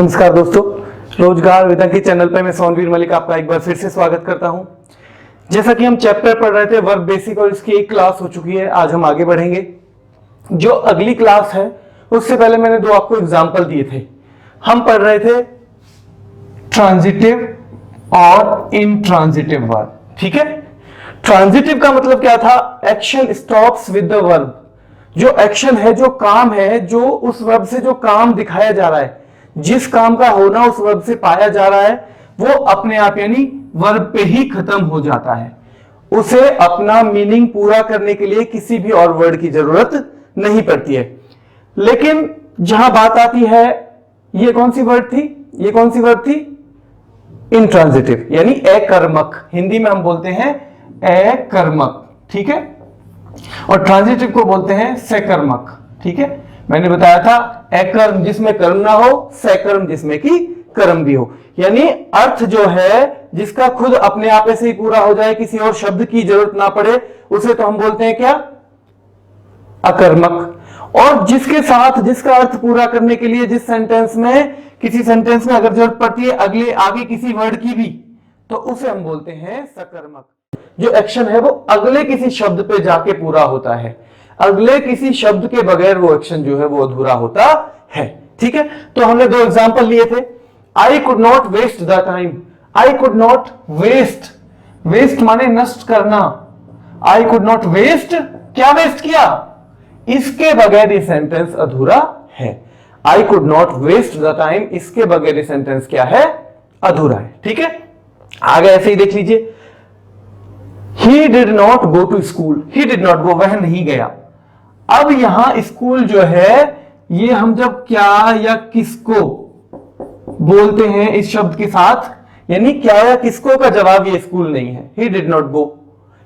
नमस्कार दोस्तों, रोजगार वेदा के चैनल पर मैं सोनवीर मलिक आपका एक बार फिर से स्वागत करता हूं। जैसा कि हम चैप्टर पढ़ रहे थे वर्ब बेसिक और इसकी एक क्लास हो चुकी है, आज हम आगे बढ़ेंगे। जो अगली क्लास है उससे पहले मैंने दो आपको एग्जाम्पल दिए थे। हम पढ़ रहे थे ट्रांजिटिव और इनट्रांजिटिव वर्ब। ठीक है, ट्रांजिटिव का मतलब क्या था? Action stops with the verb. जो एक्शन है, जो काम है, जो उस वर्ब से जो काम दिखाया जा रहा है, जिस काम का होना उस वर्ब से पाया जा रहा है, वो अपने आप यानी वर्ब पे ही खत्म हो जाता है। उसे अपना मीनिंग पूरा करने के लिए किसी भी और वर्ड की जरूरत नहीं पड़ती है। लेकिन जहां बात आती है, ये कौन सी वर्ड थी? ये कौन सी वर्ब थी? इनट्रांजिटिव यानी अकर्मक। हिंदी में हम बोलते हैं अकर्मक। ठीक है, और ट्रांजिटिव को बोलते हैं सकर्मक। ठीक है, मैंने बताया था अकर्म जिसमें कर्म ना हो, सकर्म जिसमें कि कर्म भी हो। यानी अर्थ जो है जिसका खुद अपने आप से ही पूरा हो जाए, किसी और शब्द की जरूरत ना पड़े, उसे तो हम बोलते हैं क्या? अकर्मक। और जिसके साथ जिसका अर्थ पूरा करने के लिए जिस सेंटेंस में, किसी सेंटेंस में अगर जरूरत पड़ती है अगले आगे किसी वर्ड की भी, तो उसे हम बोलते हैं सकर्मक। जो एक्शन है वो अगले किसी शब्द पे जाके पूरा होता है, अगले किसी शब्द के बगैर वो एक्शन जो है वो अधूरा होता है। ठीक है, तो हमने दो एग्जांपल लिए थे। I could not waste the time. I could not waste, waste माने नष्ट करना। आई कुड नॉट वेस्ट, क्या वेस्ट किया? इसके बगैर ये सेंटेंस अधूरा है। I could not waste the time, इसके बगैर ये सेंटेंस क्या है? अधूरा है। ठीक है, आगे ऐसे ही देख लीजिए। He did not go to school. He did not go, वह नहीं गया। अब यहां स्कूल जो है, ये हम जब क्या या किसको बोलते हैं इस शब्द के साथ, यानी क्या या किसको का जवाब ये स्कूल नहीं है। He did not go.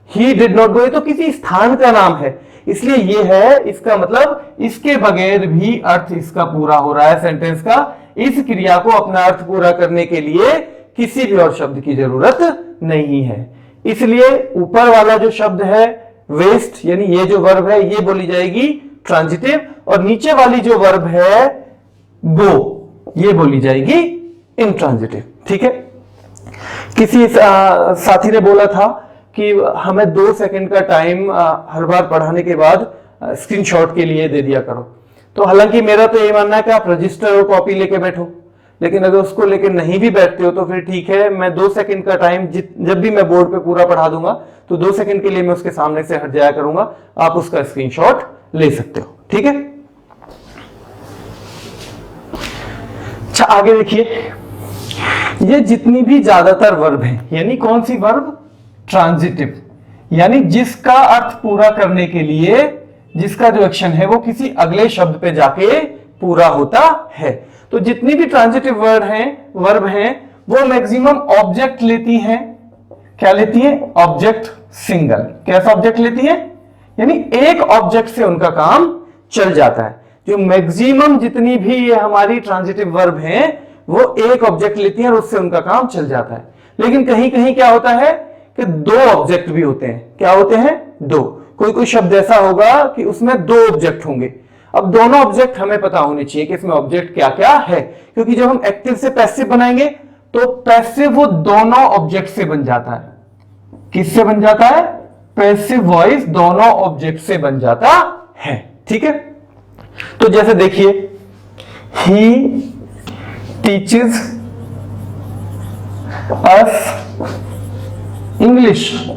He did not go, ये तो किसी स्थान का नाम है, इसलिए ये है। इसका मतलब इसके बगैर भी अर्थ इसका पूरा हो रहा है सेंटेंस का। इस क्रिया को अपना अर्थ पूरा करने के लिए किसी भी और शब्द की जरूरत नहीं है। इसलिए ऊपर वाला जो शब्द है वेस्ट, यानी ये जो वर्ब है ये बोली जाएगी ट्रांजिटिव, और नीचे वाली जो वर्ब है गो, ये बोली जाएगी इनट्रांजिटिव। ठीक है, किसी साथी ने बोला था कि हमें 2 सेकंड का टाइम हर बार पढ़ाने के बाद स्क्रीनशॉट के लिए दे दिया करो। तो हालांकि मेरा तो ये मानना है कि आप रजिस्टर और कॉपी लेके बैठो, लेकिन अगर उसको लेकर नहीं भी बैठते हो तो फिर ठीक है, मैं 2 सेकंड का टाइम जब भी मैं बोर्ड पे पूरा पढ़ा दूंगा तो 2 सेकंड के लिए मैं उसके सामने से हट जाया करूंगा, आप उसका स्क्रीनशॉट ले सकते हो। ठीक है, अच्छा आगे देखिए। ये जितनी भी ज्यादातर वर्ब हैं, यानी कौन सी वर्ब? ट्रांजिटिव, यानी जिसका अर्थ पूरा करने के लिए जिसका जो एक्शन है वो किसी अगले शब्द पे जाके पूरा होता है। तो जितनी भी ट्रांजिटिव वर्ब हैं वो मैक्सिमम ऑब्जेक्ट लेती हैं। क्या लेती हैं? Object single. कैसा ऑब्जेक्ट लेती हैं? यानी एक ऑब्जेक्ट से उनका काम चल जाता है। जो मैक्सिमम जितनी भी ये हमारी ट्रांजिटिव वर्ब हैं वो एक ऑब्जेक्ट लेती हैं और उससे उनका काम चल जाता है। लेकिन कहीं कहीं क्या होता है कि 2 ऑब्जेक्ट भी होते हैं। क्या होते हैं? 2। कोई शब्द ऐसा होगा कि उसमें 2 ऑब्जेक्ट होंगे। अब दोनों ऑब्जेक्ट हमें पता होने चाहिए कि इसमें ऑब्जेक्ट क्या क्या है, क्योंकि जब हम एक्टिव से पैसिव बनाएंगे तो पैसिव वो दोनों ऑब्जेक्ट से बन जाता है। किससे बन जाता है? पैसिव वॉइस दोनों ऑब्जेक्ट से बन जाता है। ठीक है, तो जैसे देखिए, ही टीचेस अस इंग्लिश,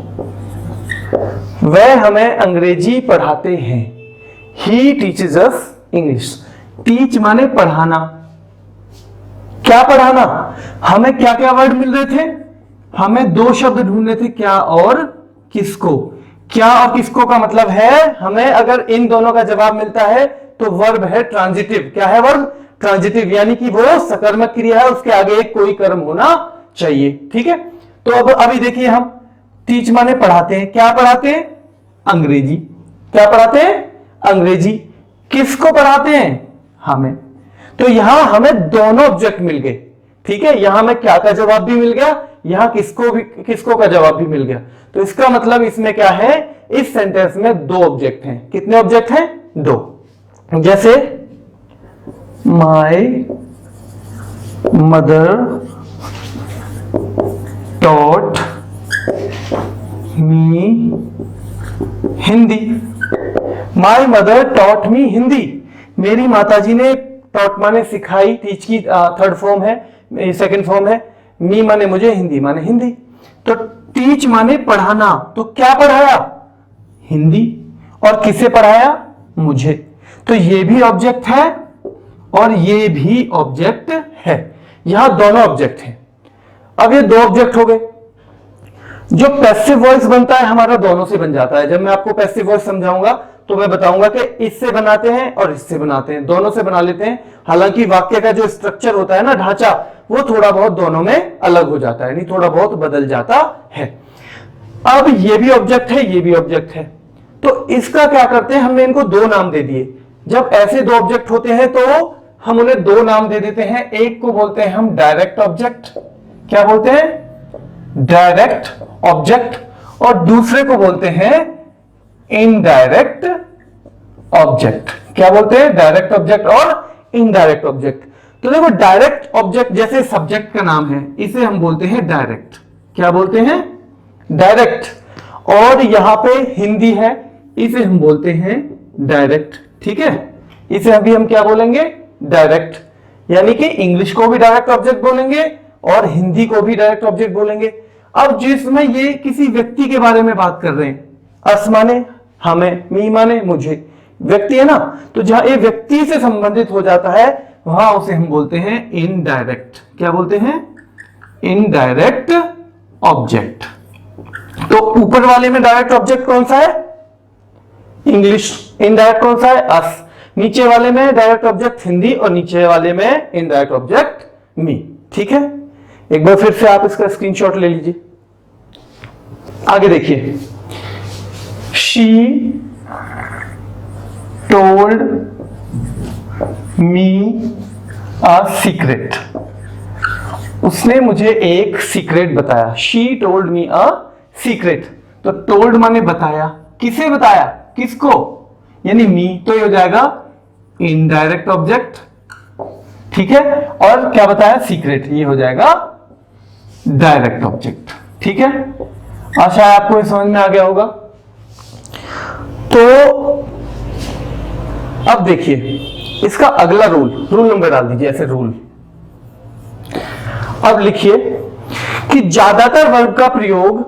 वह हमें अंग्रेजी पढ़ाते हैं। He teaches us English. Teach माने पढ़ाना। क्या पढ़ाना? हमें क्या क्या वर्ड मिल रहे थे? हमें 2 शब्द ढूंढने थे, क्या और किसको। क्या और किसको का मतलब है, हमें अगर इन दोनों का जवाब मिलता है तो वर्ब है ट्रांजिटिव। क्या है वर्ब? ट्रांजिटिव, यानी कि वो सकर्मक क्रिया है, उसके आगे कोई कर्म होना चाहिए। ठीक है, तो अब अभी देखिए, हम टीच माने पढ़ाते हैं। क्या पढ़ाते हैं? अंग्रेजी। क्या पढ़ाते हैं? अंग्रेजी। किसको पढ़ाते हैं? हमें। तो यहां हमें दोनों ऑब्जेक्ट मिल गए। ठीक है, यहां हमें क्या का जवाब भी मिल गया, यहां किसको का जवाब भी मिल गया। तो इसका मतलब इसमें क्या है, इस सेंटेंस में 2 ऑब्जेक्ट हैं। कितने ऑब्जेक्ट हैं? 2। जैसे my mother taught me Hindi. My mother taught me Hindi. मेरी माताजी ने, टॉट माने सिखाई, टीच की थर्ड फॉर्म है, सेकंड फॉर्म है। मी माने मुझे, हिंदी माने हिंदी। तो टीच माने पढ़ाना, तो क्या पढ़ाया? हिंदी। और किसे पढ़ाया? मुझे। तो ये भी ऑब्जेक्ट है और ये भी ऑब्जेक्ट है। यहां दोनों ऑब्जेक्ट हैं। अब ये दो ऑब्जेक्ट हो गए। जो पैसिव वॉइस बनता है हमारा दोनों से बन जाता है। जब मैं आपको पैसिव वॉइस समझाऊंगा तो मैं बताऊंगा कि इससे बनाते हैं और इससे बनाते हैं, दोनों से बना लेते हैं। हालांकि वाक्य का जो स्ट्रक्चर होता है ना, ढांचा, वो थोड़ा बहुत दोनों में अलग हो जाता है, नहीं थोड़ा बहुत बदल जाता है। अब ये भी ऑब्जेक्ट है, ये भी ऑब्जेक्ट है। तो इसका क्या करते हैं, हमने इनको दो नाम दे दिए। जब ऐसे दो ऑब्जेक्ट होते हैं तो हम उन्हें दो नाम दे देते हैं। एक को बोलते हैं हम डायरेक्ट ऑब्जेक्ट। क्या बोलते हैं? Direct object. और दूसरे को बोलते हैं इनडायरेक्ट ऑब्जेक्ट। क्या बोलते हैं? डायरेक्ट ऑब्जेक्ट और इनडायरेक्ट ऑब्जेक्ट। तो देखो, डायरेक्ट ऑब्जेक्ट जैसे सब्जेक्ट का नाम है, इसे हम बोलते हैं डायरेक्ट। क्या बोलते हैं? डायरेक्ट। और यहां पे हिंदी है, इसे हम बोलते हैं डायरेक्ट। ठीक है, इसे अभी हम क्या बोलेंगे? डायरेक्ट। यानी कि इंग्लिश को भी डायरेक्ट ऑब्जेक्ट बोलेंगे और हिंदी को भी डायरेक्ट ऑब्जेक्ट बोलेंगे। अब जिसमें ये किसी व्यक्ति के बारे में बात कर रहे हैं, अस माने हमें, मी माने मुझे, व्यक्ति है ना, तो जहां ये व्यक्ति से संबंधित हो जाता है वहां उसे हम बोलते हैं इनडायरेक्ट। क्या बोलते हैं? Indirect object. तो ऊपर वाले में डायरेक्ट ऑब्जेक्ट कौन सा है? इंग्लिश। इनडायरेक्ट कौन सा है? अस। नीचे वाले में डायरेक्ट ऑब्जेक्ट हिंदी और नीचे वाले में इनडायरेक्ट ऑब्जेक्ट मी। ठीक है, एक बार फिर से आप इसका स्क्रीनशॉट ले लीजिए। आगे देखिए, she told me a secret. उसने मुझे एक सीक्रेट बताया। She told me a secret. तो टोल्ड माने बताया। किसे बताया? किसको? यानी मी। तो ये हो जाएगा इनडायरेक्ट ऑब्जेक्ट। ठीक है, और क्या बताया? सीक्रेट। ये हो जाएगा डायरेक्ट ऑब्जेक्ट। ठीक है, आशा है आपको समझ में आ गया होगा। तो अब देखिए इसका अगला रूल नंबर डाल दीजिए ऐसे रूल। अब लिखिए कि ज्यादातर वर्ब का प्रयोग,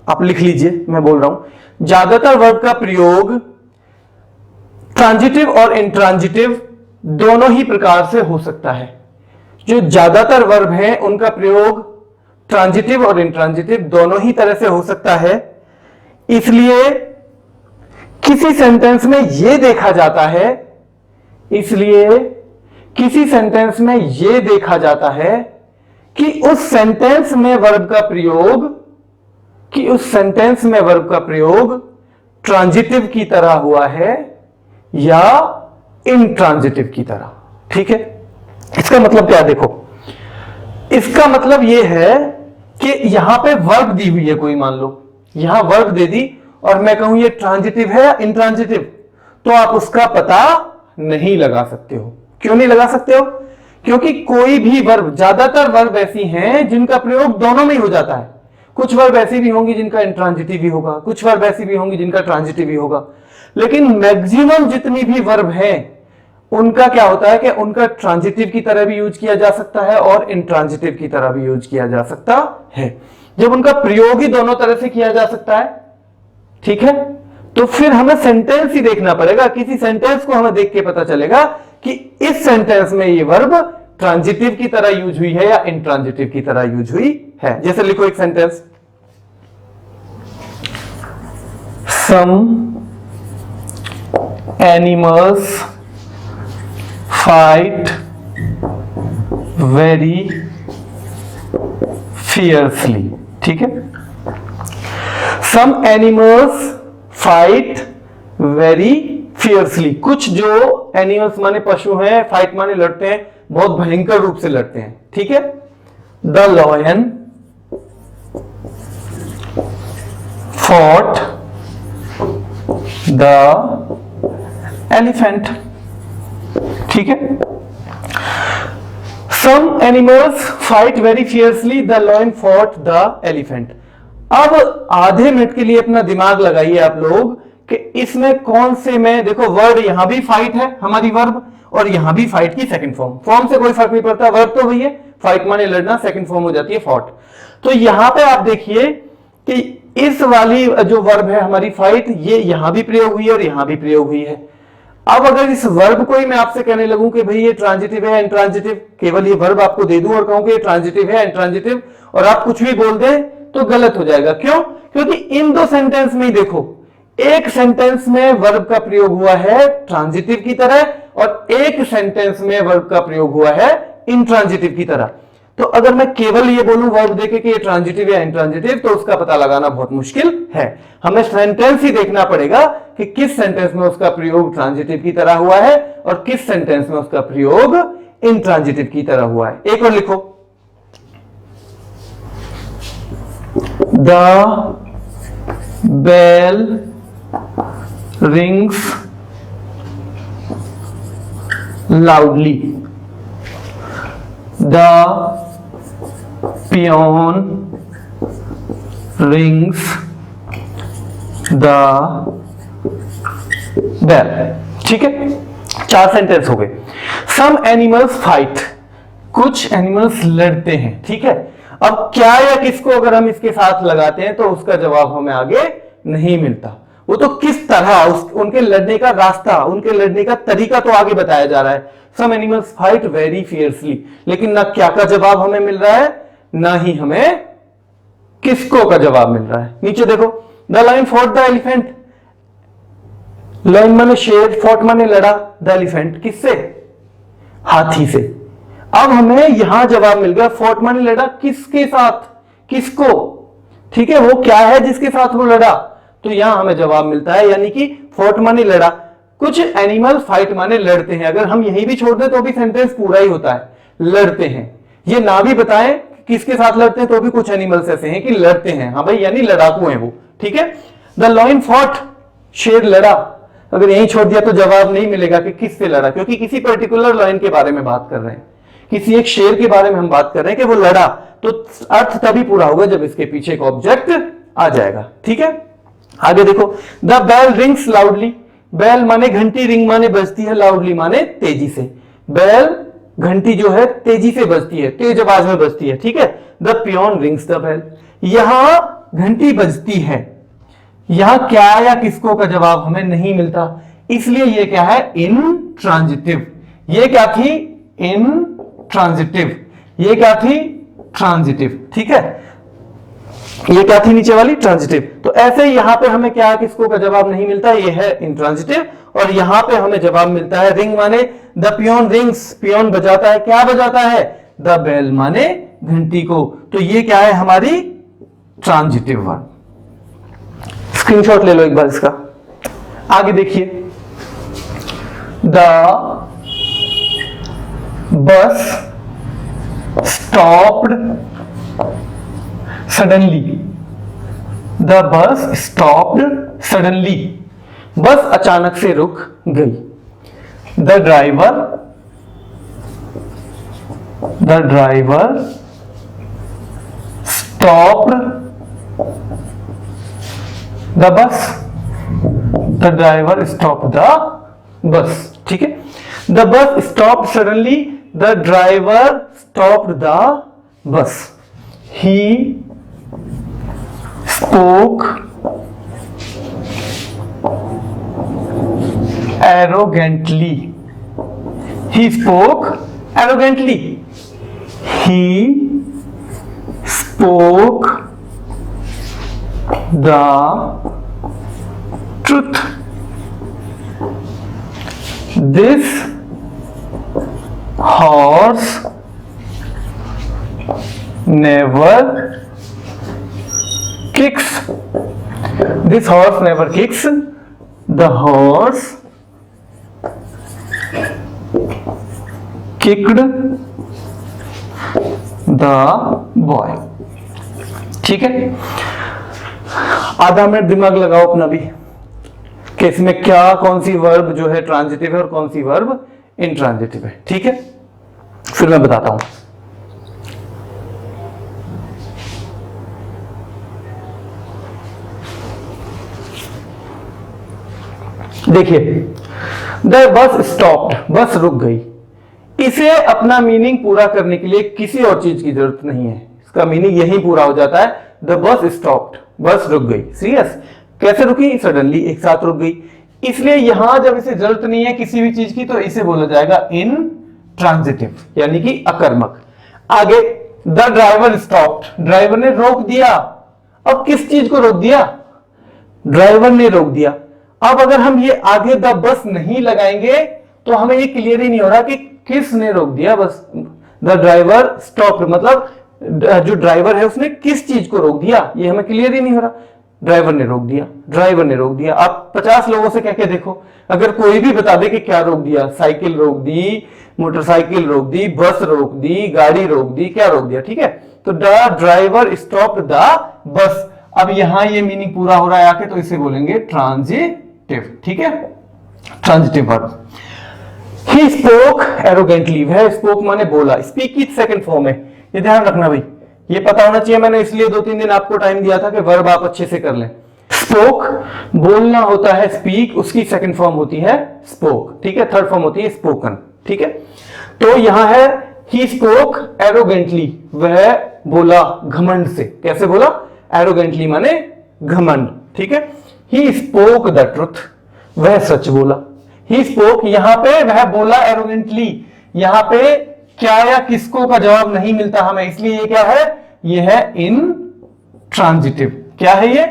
आप लिख लीजिए, मैं बोल रहा हूं, ज्यादातर वर्ब का प्रयोग ट्रांजिटिव और इंट्रांजिटिव दोनों ही प्रकार से हो सकता है। जो ज्यादातर वर्ब हैं उनका प्रयोग ट्रांजिटिव और इंट्रांजिटिव दोनों ही तरह से हो सकता है। इसलिए किसी सेंटेंस में यह देखा जाता है, इसलिए किसी सेंटेंस में यह देखा जाता है कि उस सेंटेंस में वर्ब का प्रयोग, कि उस सेंटेंस में वर्ब का प्रयोग ट्रांजिटिव की तरह हुआ है या इंट्रांजिटिव की तरह। ठीक है, इसका मतलब क्या है? देखो, इसका मतलब यह है कि यहां पे वर्ब दी हुई है कोई, मान लो यहां वर्ब दे दी और मैं कहूं ये ट्रांजिटिव है या इंट्रांजिटिव, तो आप उसका पता नहीं लगा सकते हो। क्यों नहीं लगा सकते हो? क्योंकि कोई भी वर्ब, ज्यादातर वर्ब ऐसी हैं जिनका प्रयोग दोनों में ही हो जाता है। कुछ वर्ब ऐसी भी होंगी जिनका इंट्रांजिटिव भी होगा, कुछ वर्ब ऐसी भी होंगी जिनका ट्रांजिटिव भी होगा, लेकिन मैक्सिमम जितनी भी वर्ब हैं उनका क्या होता है कि उनका ट्रांजिटिव की तरह भी यूज किया जा सकता है और इंट्रांजिटिव की तरह भी यूज किया जा सकता है। जब उनका प्रयोग ही दोनों तरह से किया जा सकता है, ठीक है, तो फिर हमें सेंटेंस ही देखना पड़ेगा। किसी सेंटेंस को हमें देख के पता चलेगा कि इस सेंटेंस में ये वर्ब ट्रांजिटिव की तरह यूज हुई है या इंट्रांजिटिव की तरह यूज हुई है। जैसे लिखो एक sentence, some animals fight very fiercely. ठीक है, some animals fight very fiercely. कुछ जो एनिमल्स माने पशु हैं, फाइट माने लड़ते हैं, बहुत भयंकर रूप से लड़ते हैं। ठीक है, the lion fought the elephant. ठीक है, Some animals fight very fiercely, the lion fought the elephant. अब आधे मिनट के लिए अपना दिमाग लगाइए आप लोग कि इसमें कौन से में, देखो वर्ड यहां भी फाइट है हमारी वर्ब, और यहां भी फाइट की सेकंड फॉर्म, फॉर्म से कोई फर्क नहीं पड़ता, वर्ब तो वही है, फाइट माने लड़ना, सेकंड फॉर्म हो जाती है फॉट। तो यहां पे आप देखिए कि इस वाली जो वर्ब है हमारी फाइट, ये यहां भी प्रयोग हुई है और यहां भी प्रयोग हुई है। अब अगर इस वर्ब को ही मैं आपसे कहने लगूं कि भाई ये ट्रांजिटिव है इंट्रांजिटिव, केवल ये वर्ब आपको दे दूं और कहूं कि ये ट्रांजिटिव है इंट्रांजिटिव, और आप कुछ भी बोल दें तो गलत हो जाएगा। क्यों? क्योंकि इन दो सेंटेंस में ही देखो, एक सेंटेंस में वर्ब का प्रयोग हुआ है ट्रांजिटिव की तरह, और एक सेंटेंस में वर्ब का प्रयोग हुआ है इंट्रांजिटिव की तरह। तो अगर मैं केवल ये बोलूं वर्ब देके कि ये ट्रांजिटिव या इंट्रांजिटिव, तो उसका पता लगाना बहुत मुश्किल है। हमें सेंटेंस ही देखना पड़ेगा कि किस सेंटेंस में उसका प्रयोग ट्रांजिटिव की तरह हुआ है और किस सेंटेंस में उसका प्रयोग इंट्रांजिटिव की तरह हुआ है। एक और लिखो, the bell rings loudly, the peon rings the bell। ठीक है, 4 सेंटेंस हो गए। सम एनिमल्स फाइट, कुछ एनिमल्स लड़ते हैं। ठीक है, अब क्या या किसको अगर हम इसके साथ लगाते हैं तो उसका जवाब हमें आगे नहीं मिलता। वो तो किस तरह उनके लड़ने का रास्ता, उनके लड़ने का तरीका तो आगे बताया जा रहा है। Some animals fight very fiercely, लेकिन ना क्या का जवाब हमें मिल रहा है, ना ही हमें किसको का जवाब मिल रहा है। नीचे देखो, the lion fought the elephant, lion माने शेर, फॉट माने लड़ा, द एलिफेंट किससे, हाथी से। अब हमें यहां जवाब मिल गया, फॉट माने लड़ा, किसके साथ, किसको, ठीक है, वो क्या है जिसके साथ वो लड़ा, तो यहां हमें जवाब मिलता है, यानी कि फॉट माने लड़ा। कुछ एनिमल फाइट माने लड़ते हैं, अगर हम यही भी छोड़ दें तो भी सेंटेंस पूरा ही होता है, लड़ते हैं। ये ना भी बताएं किसके साथ लड़ते हैं तो भी कुछ एनिमल्स ऐसे हैं कि लड़ते हैं, हाँ भाई, यानी लड़ाकू हैं वो। ठीक है, द लायन फॉट, शेर लड़ा, अगर यही छोड़ दिया तो जवाब नहीं मिलेगा कि किससे लड़ा, क्योंकि किसी पर्टिकुलर लायन के बारे में बात कर रहे हैं, किसी एक शेर के बारे में हम बात कर रहे हैं कि वो लड़ा, तो अर्थ तभी पूरा होगा जब इसके पीछे एक ऑब्जेक्ट आ जाएगा। ठीक है, आगे देखो, the bell rings loudly, bell माने घंटी, रिंग माने बजती है, लाउडली माने तेजी से। बेल घंटी जो है तेजी से बजती है, तेज आवाज में बजती है। ठीक है, the peon rings the bell, यहां घंटी बजती है, यहां क्या या किसको का जवाब हमें नहीं मिलता, इसलिए ये क्या है, इन ट्रांजिटिव। ये क्या थी, इन ट्रांजिटिव, ये क्या थी, ट्रांजिटिव। ठीक है, ये क्या थी नीचे वाली, ट्रांजिटिव। तो ऐसे ही यहां पे हमें क्या किसको का जवाब नहीं मिलता, ये है इंट्रांजिटिव, और यहां पे हमें जवाब मिलता है रिंग माने द पियोन रिंग्स, पियोन बजाता है, क्या बजाता है, द बेल माने घंटी को। तो ये क्या है, हमारी ट्रांजिटिव वर्ब। स्क्रीनशॉट ले लो एक बार इसका। आगे देखिए, the bus stopped suddenly, the bus stopped suddenly, बस अचानक से रुक गई। The driver stopped the bus, the driver stop the bus. ठीक है, the bus stop suddenly, the driver stopped the bus. He spoke arrogantly, he spoke arrogantly, he spoke the truth, this horse never kicks, this horse never kicks, the horse kicked the boy। ठीक है, आधा minute दिमाग लगाओ अपना भी कि इसमें क्या, कौन सी वर्ब जो है ट्रांजिटिव है और कौन सी वर्ब इंट्रांजिटिव है। ठीक है, फिर मैं बताता हूं। देखिए, द बस स्टॉप्ड, बस रुक गई। इसे अपना मीनिंग पूरा करने के लिए किसी और चीज की जरूरत नहीं है, इसका मीनिंग यही पूरा हो जाता है। द बस स्टॉप्ड, बस रुक गई। सीरियस, कैसे रुकी? सडनली, एक साथ रुक गई। इसलिए यहां जब इसे जरूरत नहीं है किसी भी चीज की तो इसे बोला जाएगा इन ट्रांजिटिव, यानी कि अकर्मक। आगे, द ड्राइवर स्टॉप्ड, ड्राइवर ने रोक दिया। अब किस चीज को रोक दिया? ड्राइवर ने रोक दिया। अब अगर हम ये आगे द बस नहीं लगाएंगे तो हमें ये क्लियर ही नहीं हो रहा कि किसने रोक दिया। बस द ड्राइवर स्टॉप्ड, मतलब जो ड्राइवर है उसने किस चीज को रोक दिया, ये हमें क्लियर ही नहीं हो रहा। ड्राइवर ने रोक दिया, ड्राइवर ने रोक दिया। आप 50 लोगों से कह के देखो, अगर कोई भी बता दे कि क्या रोक दिया, साइकिल रोक दी, मोटरसाइकिल रोक दी, बस रोक दी, गाड़ी रोक दी, क्या रोक दिया? ठीक है, तो the driver stopped the bus. अब यहां ये मीनिंग पूरा हो रहा है आके, तो इसे बोलेंगे ट्रांजिटिव। ठीक है, transitive verb. He spoke arrogantly, वह स्पोक माने बोला। स्पीक की सेकंड फॉर्म है, ये ध्यान रखना भाई, ये पता होना चाहिए। मैंने इसलिए 2-3 दिन आपको टाइम दिया था कि वर्ब आप अच्छे से कर लें। स्पोक बोलना होता है, स्पीक उसकी सेकंड फॉर्म होती है स्पोक। ठीक है, थर्ड फॉर्म होती है स्पोकन। ठीक है, तो यहां है ही स्पोक एरोगेंटली, वह बोला घमंड से। कैसे बोला? एरोगेंटली माने घमंड। ठीक है, ही स्पोक द ट्रुथ, वह सच बोला। ही स्पोक, यहां पे वह बोला एरोगेंटली। यहां पे क्या या किसको का जवाब नहीं मिलता हमें, इसलिए ये क्या है? ये है इन ट्रांजिटिव। क्या है ये?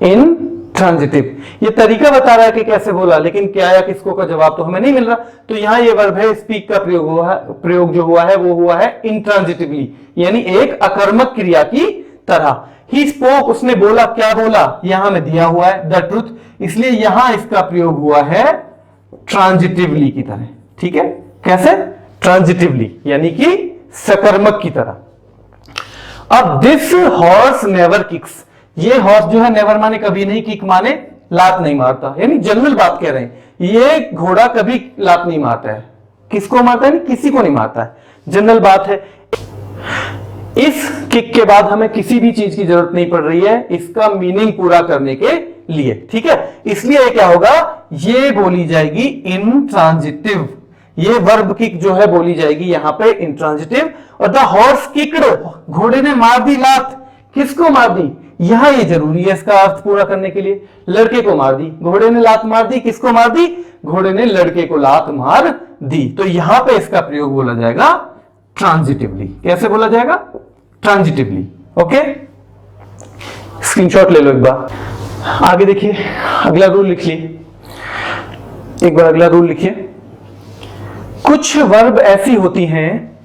इन ट्रांजिटिव। ये तरीका बता रहा है कि कैसे बोला, लेकिन क्या या किसको का जवाब तो हमें नहीं मिल रहा। तो यहां ये वर्ब है, स्पीक का प्रयोग हुआ है, प्रयोग जो हुआ है वो हुआ है इंट्रांजिटिवली, यानी एक अकर्मक क्रिया की तरह। ही स्पोक, उसने बोला। क्या बोला? यहां में दिया हुआ है द ट्रुथ, इसलिए यहां इसका प्रयोग हुआ है ट्रांजिटिवली की तरह। ठीक है, कैसे? ट्रांजिटिवली, यानी कि सकर्मक की तरह। अब दिस हॉर्स नेवर किक्स, ये हॉर्स जो है नेवर माने कभी नहीं, किक माने लात नहीं मारता, यानी जनरल बात कह रहे हैं। ये घोड़ा कभी लात नहीं मारता है। किसको मारता है? किसी को नहीं मारता है, जनरल बात है। इस किक के बाद हमें किसी भी चीज की जरूरत नहीं पड़ रही है इसका मीनिंग पूरा करने के लिए। ठीक है, इसलिए क्या होगा? ये बोली जाएगी इंट्रांजिटिव। ये वर्ब किक जो है बोली जाएगी यहां पे इंट्रांजिटिव। और द हॉर्स किक्ड, घोड़े ने मार दी लात। किसको मार दी? यहां ये जरूरी है इसका अर्थ पूरा करने के लिए। लड़के को मार दी, घोड़े ने लात मार दी। किसको मार दी? घोड़े ने लड़के को लात मार दी। तो यहां पे इसका प्रयोग बोला जाएगा ट्रांजिटिवली। कैसे बोला जाएगा? ट्रांजिटिवली। ओके, स्क्रीनशॉट ले लो एक बार। आगे देखिए, अगला रूल लिख लिए एक बार। अगला रूल लिखिए, कुछ वर्ब ऐसी होती हैं,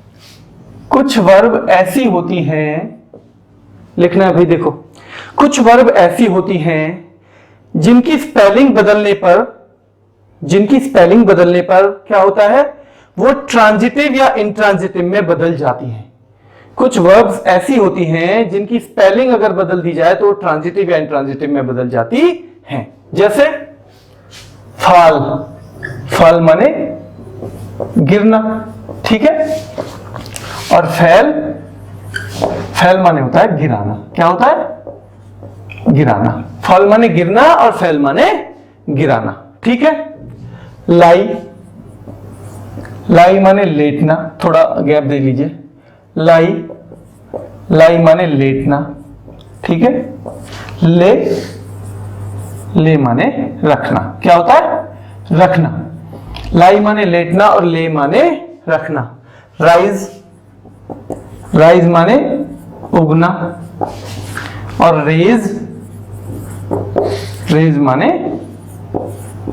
कुछ वर्ब ऐसी होती हैं, लिखना है भाई। देखो, कुछ वर्ब ऐसी होती हैं जिनकी स्पेलिंग बदलने पर, जिनकी स्पेलिंग बदलने पर क्या होता है? वो ट्रांजिटिव या इंट्रांजिटिव में बदल जाती हैं। कुछ वर्ब्स ऐसी होती हैं जिनकी स्पेलिंग अगर बदल दी जाए तो ट्रांजिटिव या इंट्रांजिटिव में बदल जाती हैं। जैसे फाल, फाल माने गिरना। ठीक है, और फैल, फैल माने होता है गिराना। क्या होता है? गिराना। फॉल माने गिरना और फैल माने गिराना। ठीक है, लाई, लाई माने लेटना। थोड़ा गैप दे लीजिए। लाई, लाई माने लेटना। ठीक है, ले, ले माने रखना। क्या होता है? रखना। लाई माने लेटना और ले माने रखना। राइज, राइज माने उगना और रेज, रेज माने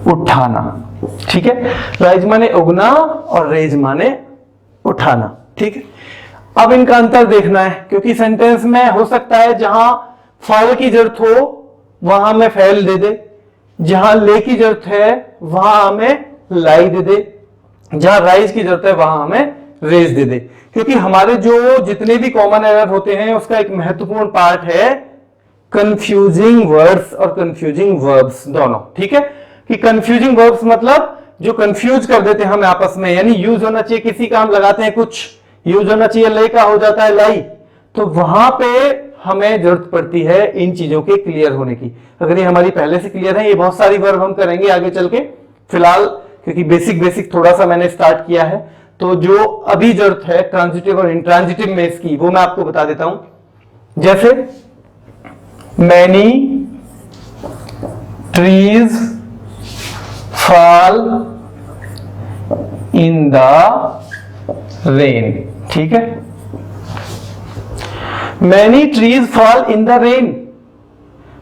उठाना। ठीक है, राइज माने उगना और रेज माने उठाना। ठीक है, अब इनका अंतर देखना है, क्योंकि सेंटेंस में हो सकता है जहां फाल की जरूरत हो वहां हमें फैल दे दे, जहां ले की जरूरत है वहां हमें लाई दे दे, जहां राइज की जरूरत है वहां हमें रेज दे दे। क्योंकि हमारे जो जितने भी कॉमन एरर होते हैं उसका एक महत्वपूर्ण पार्ट है कंफ्यूजिंग वर्ड्स और कंफ्यूजिंग वर्ब्स दोनों। ठीक है, कि कंफ्यूजिंग वर्ब्स मतलब जो कंफ्यूज कर देते हैं हमें आपस में, यानी यूज होना चाहिए किसी का हम लगाते हैं कुछ, यूज होना चाहिए लय का हो जाता है लाई, तो वहां पे हमें जरूरत पड़ती है इन चीजों के क्लियर होने की। अगर ये हमारी पहले से क्लियर है, ये बहुत सारी वर्ब हम करेंगे आगे चल के, फिलहाल क्योंकि बेसिक थोड़ा सा मैंने स्टार्ट किया है, तो जो अभी जरूरत है ट्रांजिटिव और इंट्रांजिटिव में इसकी, वो मैं आपको बता देता हूं। जैसे many trees fall in the rain, ठीक है। Many trees fall in the rain,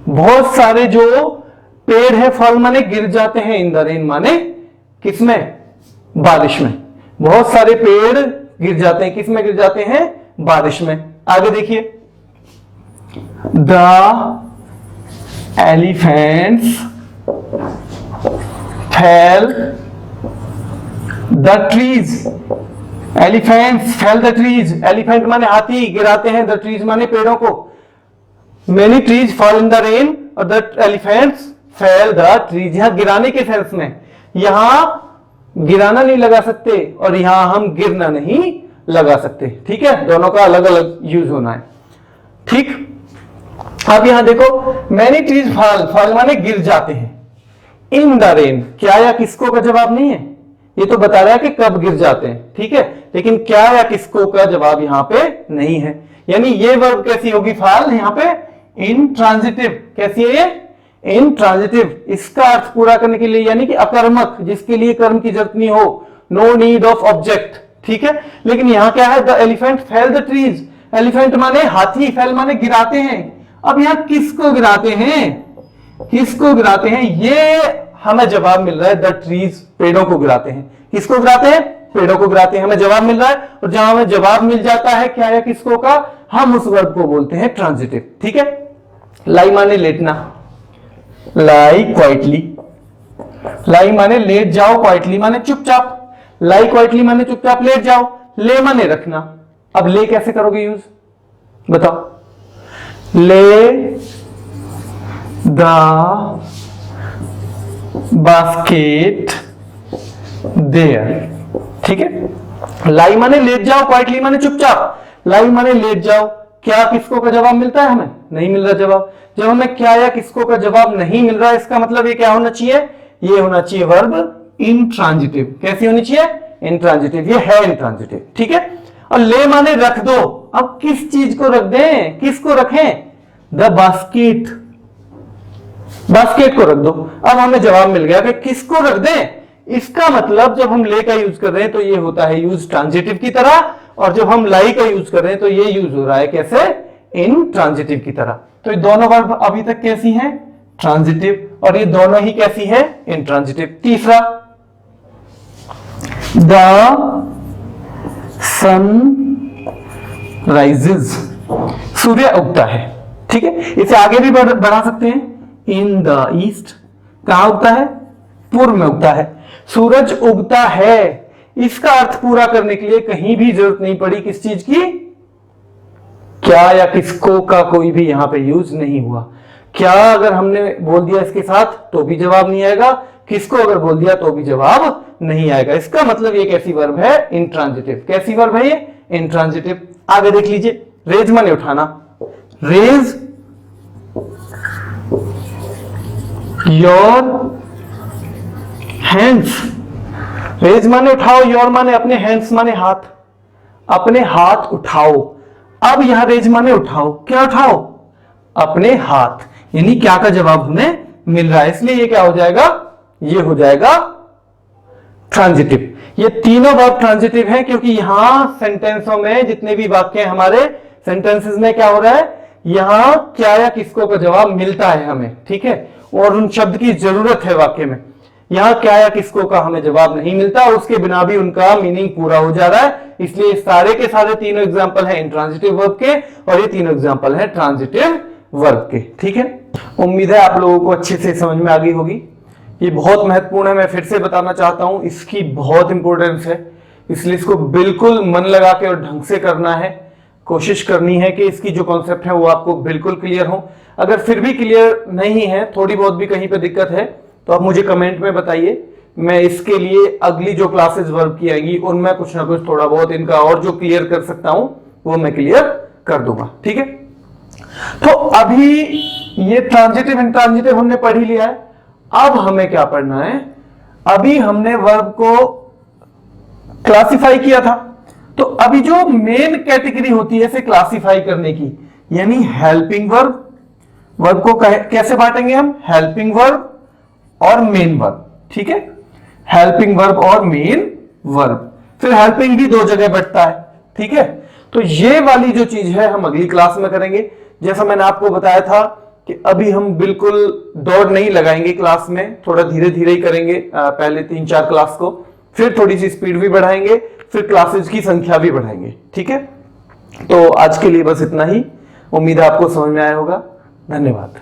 बहुत सारे जो पेड़ है, फॉल माने गिर जाते हैं, इन द रेन माने किसमें, बारिश में। बहुत सारे पेड़ गिर जाते हैं, किसमें गिर जाते हैं, बारिश में। आगे देखिए, the elephants fell the trees, elephants fell the trees, elephant माने हाथी, गिराते हैं, द ट्रीज माने पेड़ों को। Many trees fall in the rain और the elephants fell the trees, यहां गिराने के सेंस में, यहां गिराना नहीं लगा सकते और यहां हम गिरना नहीं लगा सकते, ठीक है, दोनों का अलग अलग यूज होना है, ठीक। अब यहां देखो, मैनी ट्रीज फॉल, फॉल माने गिर जाते हैं, इन द रेन, क्या या किसको का जवाब नहीं है, ये तो बता रहा है कि कब गिर जाते हैं, ठीक है, लेकिन क्या या किसको का जवाब यहां पे नहीं है। यानी ये वर्ब कैसी होगी, फॉल, यहां पे इंट्रांजिटिव, कैसी है ये, इंट्रांजिटिव। इसका अर्थ पूरा करने के लिए, यानी कि अकर्मक, जिसके लिए कर्म की जरूरत नहीं हो, नो नीड ऑफ ऑब्जेक्ट, ठीक है। लेकिन यहां क्या है, the elephant fail the trees, elephant माने हाथी, फेल माने गिराते हैं। अब यहां किसको गिराते हैं, किसको गिराते हैं, ये हमें जवाब मिल रहा है, द ट्रीज, पेड़ों को गिराते हैं। किसको गिराते हैं, पेड़ों को गिराते हैं, हमें जवाब मिल रहा है। और जहां हमें जवाब मिल जाता है क्या या किसको का, हम उस वर्ब को बोलते हैं ट्रांजिटिव, ठीक है। लाई माने लेटना, लाई क्वाइटली, लाई माने लेट जाओ, क्वाइटली माने चुपचाप, लाई क्वाइटली माने चुपचाप लेट जाओ, ले माने रखना। अब ले कैसे करोगे यूज, बताओ, ले द बास्केट देयर, ठीक है। लाई माने लेट जाओ, क्वाइटली माने चुपचाप, लाई माने लेट जाओ, क्या किसको का जवाब मिलता है, हमें नहीं मिल रहा जवाब। जब हमें क्या या किसको का जवाब नहीं मिल रहा है, इसका मतलब ये क्या होना चाहिए, ये होना चाहिए वर्ब इंट्रांजिटिव। कैसी होनी चाहिए, इंट्रांजिटिव, ये है इंट्रांजिटिव, ठीक है। और ले माने रख दो, अब किस चीज को रख दें, किसको रखें, द बास्केट, बास्केट को रख दो। अब हमें जवाब मिल गया कि किसको रख दें। इसका मतलब जब हम ले का यूज कर रहे हैं तो ये होता है यूज ट्रांजिटिव की तरह, और जब हम लाई का यूज कर रहे हैं तो ये यूज हो रहा है कैसे, इन ट्रांजिटिव की तरह। तो ये दोनों वर्ब अभी तक कैसी हैं, ट्रांजिटिव, और ये दोनों ही कैसी है, इंट्रांजिटिव। तीसरा, द सन राइजेस, सूर्य उगता है, ठीक है। इसे आगे भी बढ़ा सकते हैं, इन द ईस्ट, कहां उगता है, पूर्व में उगता है। सूरज उगता है, इसका अर्थ पूरा करने के लिए कहीं भी जरूरत नहीं पड़ी किस चीज की, क्या या किसको का कोई भी यहां पे यूज नहीं हुआ। क्या अगर हमने बोल दिया इसके साथ तो भी जवाब नहीं आएगा, किसको अगर बोल दिया तो भी जवाब नहीं आएगा। इसका मतलब ये कैसी वर्ब है, इंट्रांजिटिव। कैसी वर्ब है ये, इंट्रांजिटिव। आगे देख लीजिए, रेज माने उठाना, रेज योर हैंड्स, रेज माने उठाओ, योर माने अपने, हैंड्स माने हाथ, अपने हाथ उठाओ। अब यहां रेज माने उठाओ, क्या उठाओ, अपने हाथ, यानी क्या का जवाब हमें मिल रहा है, इसलिए ये क्या हो जाएगा, ये हो जाएगा ट्रांजिटिव। ये तीनों वर्ब ट्रांजिटिव हैं क्योंकि यहां सेंटेंसों में जितने भी वाक्य हैं हमारे सेंटेंसेस में क्या हो रहा है, यहां क्या या किसको का जवाब मिलता है हमें, ठीक है, और उन शब्द की जरूरत है वाक्य में। यहां क्या या किसको का हमें जवाब नहीं मिलता और उसके बिना भी उनका मीनिंग पूरा हो जा रहा है। इसलिए सारे के सारे तीनों एग्जाम्पल हैं इंट्रांजिटिव वर्ब के और ये तीनों एग्जाम्पल हैं ट्रांजिटिव वर्ब के, ठीक है। उम्मीद है आप लोगों को अच्छे से समझ में आ गई होगी। ये बहुत महत्वपूर्ण है, मैं फिर से बताना चाहता हूं, इसकी बहुत इंपॉर्टेंस है, इसलिए इसको बिल्कुल मन लगा के और ढंग से करना है। कोशिश करनी है कि इसकी जो कॉन्सेप्ट है वो आपको बिल्कुल क्लियर हो। अगर फिर भी क्लियर नहीं है, थोड़ी बहुत भी कहीं पे दिक्कत है, तो आप मुझे कमेंट में बताइए, मैं इसके लिए अगली जो क्लासेस वर्ब की आएगी उनमें कुछ ना कुछ थोड़ा बहुत इनका और जो क्लियर कर सकता हूं वो मैं क्लियर कर दूंगा। ठीक है, तो अभी ये ट्रांजिटिव इंट्रांजिटिव हमने पढ़ ही लिया है। अब हमें क्या पढ़ना है, अभी हमने वर्ब को क्लासिफाई किया था, तो अभी जो मेन कैटेगरी होती है इसे क्लासिफाई करने की, यानी हेल्पिंग वर्ब। वर्ब को कैसे बांटेंगे हम, हेल्पिंग वर्ब और मेन वर्ब। ठीक है, हेल्पिंग वर्ब और मेन वर्ब। फिर हेल्पिंग भी दो जगह बढ़ता है। ठीक है, तो ये वाली जो चीज है हम अगली क्लास में करेंगे। जैसा मैंने आपको बताया था कि अभी हम बिल्कुल दौड़ नहीं लगाएंगे क्लास में, थोड़ा धीरे धीरे ही करेंगे पहले 3-4 क्लास को, फिर थोड़ी सी स्पीड भी बढ़ाएंगे, फिर क्लासेस की संख्या भी बढ़ाएंगे। ठीक है, तो आज के लिए बस इतना ही। उम्मीद है आपको समझ में आया होगा। धन्यवाद।